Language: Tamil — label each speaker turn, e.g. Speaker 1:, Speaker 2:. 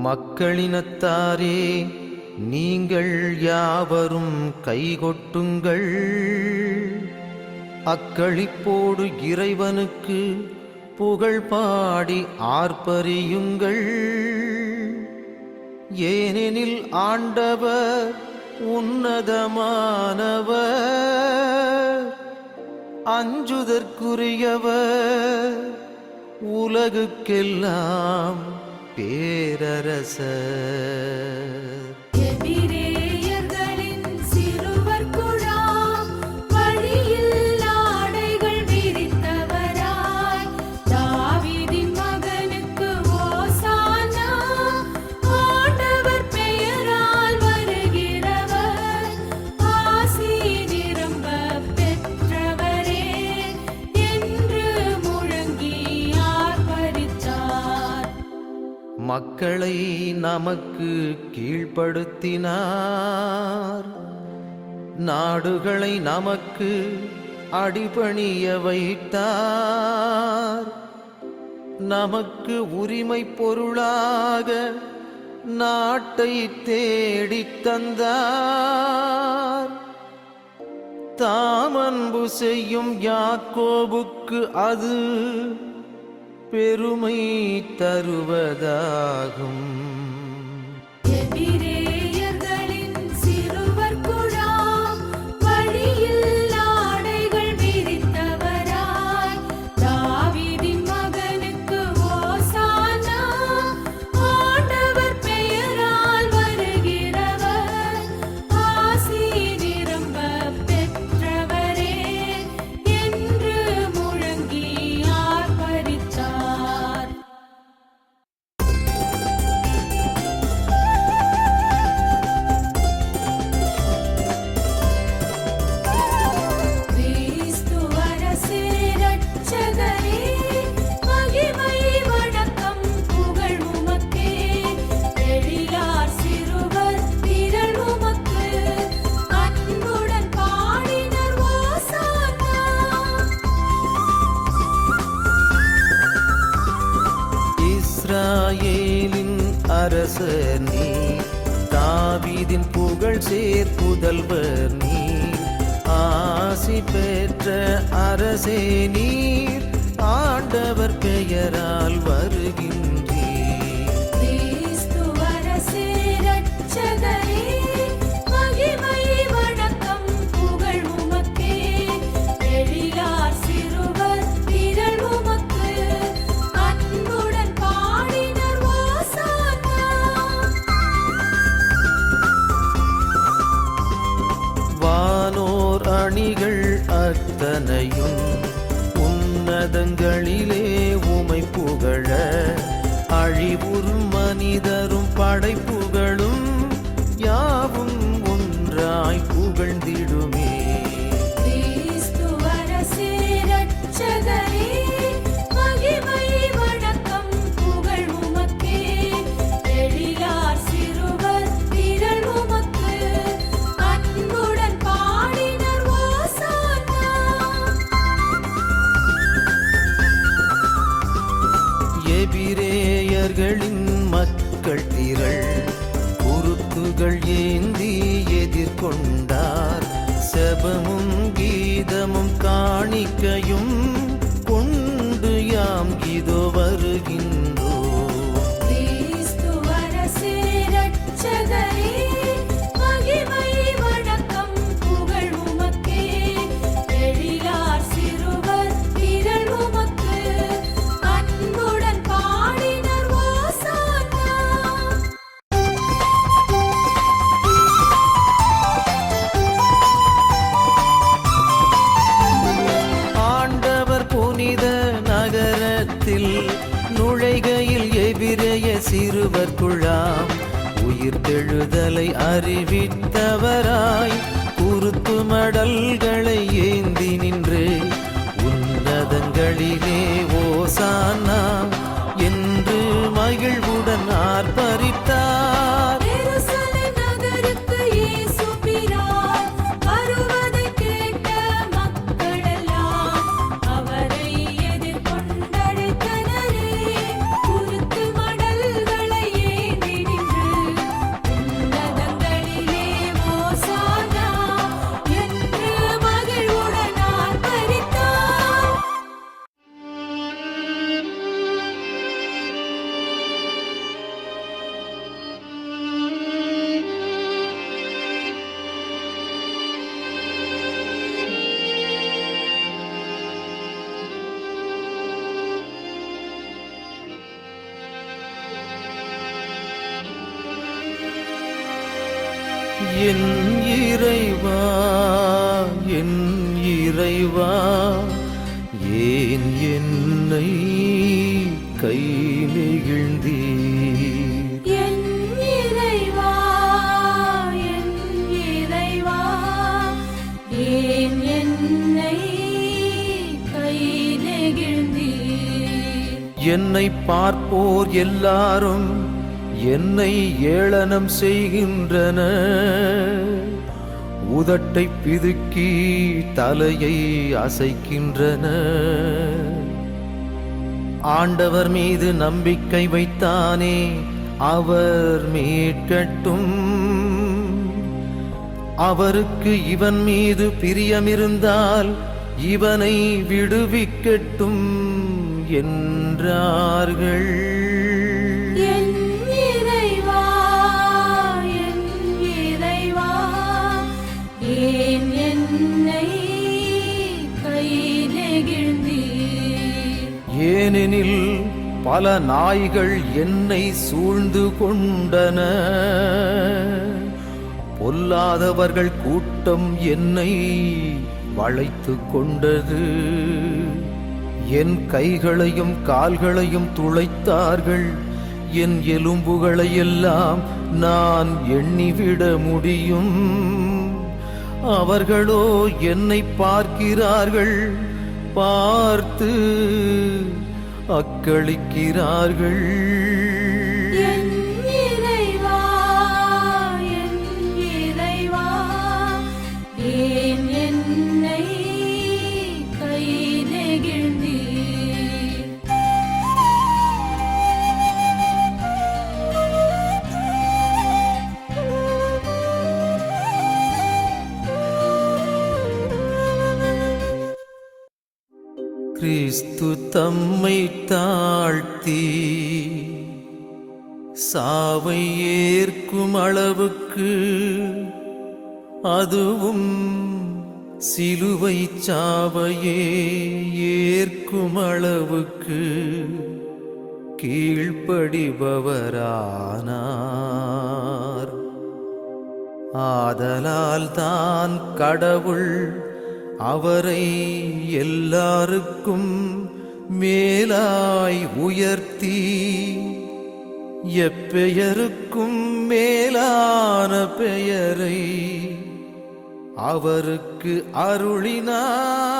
Speaker 1: மக்களினத்தாரே, நீங்கள் யாவரும் கைகொட்டுங்கள். அக்களிப்போடு இறைவனுக்கு புகழ் பாடி ஆர்ப்பரியுங்கள். ஏனெனில் ஆண்டவர் உன்னதமானவர், அஞ்சுதற்குரியவர், உலகுக்கெல்லாம் பேரரசர். மக்களை நமக்கு கீழ்ப்படுத்தினார், நாடுகளை நமக்கு அடிபணிய வைத்தார். நமக்கு உரிமை பொருளாக நாட்டை தேடித் தந்தார். தாமன்பு செய்யும் யாக்கோபுக்கு அது பெருமை தருவதாகும். இஸ்ராயேலின் அரசர் நீர், தாவீதின் புகழ் சேர் புதல்வர் நீர். ஆசி பெற்ற அரசே நீர், ஆண்டவர் பெயரால் வருகின்றீர்.
Speaker 2: கிறிஸ்து அரசே இரட்சகரே, மகிமை வணக்கம் புகழ் உமக்கே. எழிலார் சிறுவர் திரள் உமக்கு, அன்புடன் பாடினர் ஓசானா.
Speaker 1: வானோர் அணிகள் அத்தனையும் உன்னதங்களிலே உமை புகழ, அழிவுறும் மனிதரும் படைப்புகளும் யாவும் ஒன்றாய் புகழ்ந்திடுமே.
Speaker 2: கிறிஸ்து அரசே இரட்சகரே, மகிமை வணக்கம் புகழ் உமக்கே. எழிலார் சிறுவர் திரள் உமக்கு, அன்புடன் பாடினர் ஓசானா.
Speaker 1: எபிரேயர்களின் மக்கள் திரள் குருத்துகள் ஏந்தி எதிர்கொண்டார். செபமும் கீதமும் காணிக்கையும் கொண்டு யாம் இதோ வருகின்றோம்.
Speaker 2: கிறிஸ்து அரசே இரட்சகரே, மகிமை வணக்கம் புகழ் உமக்கே. எழிலார் சிறுவர் திரள் உமக்கு, அன்புடன் பாடினர் ஓசானா.
Speaker 1: ஆண்டவர் புனித நகரத்தில் நுழைகையில் எபிரேய சிறுவர் குழாம் உயிர்த்தெழுதலை அறிவித்தவராய் குருத்து மடல்களை ஏந்தி நின்று உன்னதங்களிலே ஓசானா என்று மகிழ்வுடன் ஆர்ப்பரித்தார்.
Speaker 2: எருசலேம் நகருக்கு இயேசு பிரான் வருவதைக் கேட்ட மக்களெல்லாம் அவரை எதிர்கொண்டழைத்தனரே. குருத்து மடல்களை ஏந்தி
Speaker 1: என் இறைவா, என் இறைவா, ஏன் என்னை கை நெகிழ்ந்தீர்?
Speaker 2: என் இறைவா, என் இறைவா, ஏன் என்னை கை நெகிழ்ந்தீர்?
Speaker 1: என்னை பார்ப்போர் எல்லாரும் என்னை ஏளனம் செய்கின்றனர். உதட்டை பிதுக்கி தலையை அசைக்கின்றனர். ஆண்டவர் மீது நம்பிக்கை வைத்தானே, அவர் மீட்கட்டும். அவருக்கு இவன் மீது பிரியமிருந்தால் இவனை விடுவிக்கட்டும் என்றார்கள்.
Speaker 2: என் இறைவா, என் இறைவா, ஏன் என்னை கை நெகிழ்ந்தீர்?
Speaker 1: ஏனெனில் பல நாய்கள் என்னை சூழ்ந்து கொண்டன. பொல்லாதவர்கள் கூட்டம் என்னை வளைத்து கொண்டது. என் கைகளையும் கால்களையும் துளைத்தார்கள். என் எலும்புகளை எல்லாம் நான் எண்ணிவிட முடியும். அவர்களோ என்னை பார்க்கிறார்கள், பார்த்து அக்களிக்கிறார்கள்.
Speaker 2: என் இறைவா, என் இறைவா, ஏன் என்னை கை நெகிழ்ந்தீர்?
Speaker 1: கிறிஸ்து தம்மை தாழ்த்தி சாவை ஏற்கும் அளவுக்கு, அதுவும் சிலுவை சாவையே ஏற்கும் அளவுக்கு கீழ்ப்படிபவரானார். ஆதலால் தான் கடவுள் அவரை எல்லாருக்கும் மேலாய் உயர்த்தி எப்பெயருக்கும் மேலான பெயரை அவருக்கு அருளினார்.